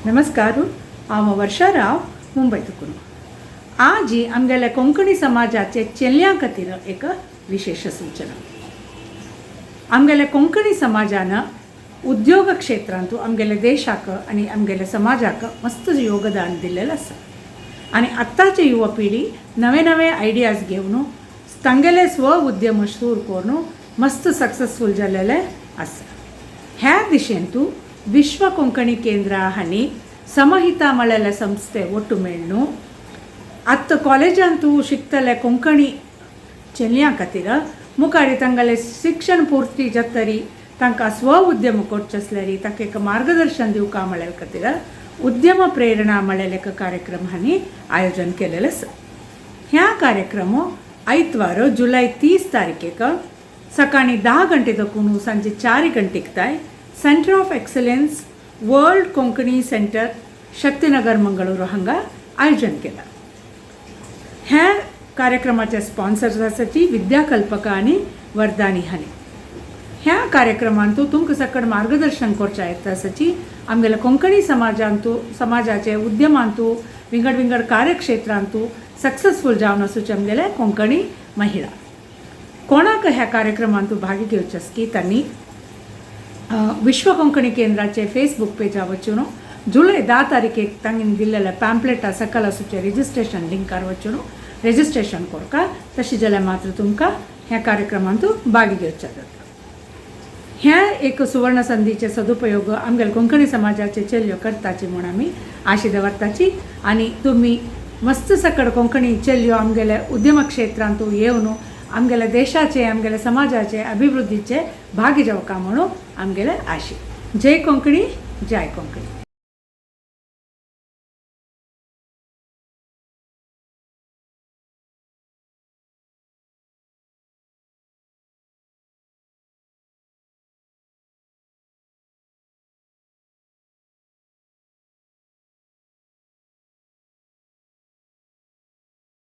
नमस्कार हांव वर्षा राव मुंबईतून आज आमगेल्या कोंकणी समाजाचे चेल्यां खातीर एक विशेष सूचना। आमगेल्या कोंकणी समाजान उद्योग क्षेत्रांत आमगेल्या देशाक आनी आमगेल्या समाजाक मस्त योगदान दिल्लेलें आसा आनी आत्ताची युवा पिढी नवे नवे आयडियाज घेवन तांगेले स्व उद्यम सुरू करून मस्त सक्सेसफुल जाल्लेले आसा। ह्या दिशेंतू विश्व कोंकणी केंद्र हांणी समहिता म्हळ्यारे संस्थे ಒಟ್ಟು मेळून आत्ता कॉलेजांतू शिकतले कोंकणी चेल्यां खातीर मुखारी तांगेलें शिक्षण पूर्ती जातरी तांकां स्व उद्यम करचे आसल्यार ताका एक मार्गदर्शन दिवपा म्हळ्यार खातीर उद्यम प्रेरणा म्हळ्यार एक कार्यक्रम हांणी आयोजन केलेलें आसा। ह्या कार्यक्रम आयतवार जुलै 30 तारखेक सकाळी 10 गंटे देखून सांजे 4 गंटेक ताय centre of excellence world Konkani centre Shaktinagar Mangalore हांगा आयोजन केला। ह्या कार्यक्रमाचे स्पॉन्सर्स आसात विद्याकल्पका आनी वरदानी हांणी। ह्या कार्यक्रमांत तुमकां सकट मार्गदर्शन करचें येता आसाची आमगेल्या कोंकणी समाजाचे उद्यमांतू विंगड विंगड कार्यक्षेत्रांतू सक्सेसफुल जावन आसूचे आमगेले कोंकणी महिला। कोणाक ह्या कार्यक्रमांतू भाग घेवचे की तांणी विश्व कोंकणी केंद्राचे फेसबुक पेजा वचून जुलै 10 तारखेक तांणी दिल्लेल्या पॅम्पलेटा सकल आसूचे रजिस्ट्रेशन लिंकार वचून रजिस्ट्रेशन करका। तशें जाल्यार मात्र तुमकां ह्या कार्यक्रमांतू भाग घेवचे जाता। ह्या एक सुवर्ण संधीचे सदुपयोग आमगेल्या कोंकणी समाजाचे चेल्यो करताची म्हूण आमी आशे दवरताची आनी तुमी मस्त सकट कोंकणी चेल्यो आमगेल्या उद्यम क्षेत्रांतू येवन आमगेल्या देशाचे आमगेल्या समाजाचे अभिवृद्धीचे भागी जावका म्हणून आमगेले आशे। जय कोंकणी जय कोंकणी।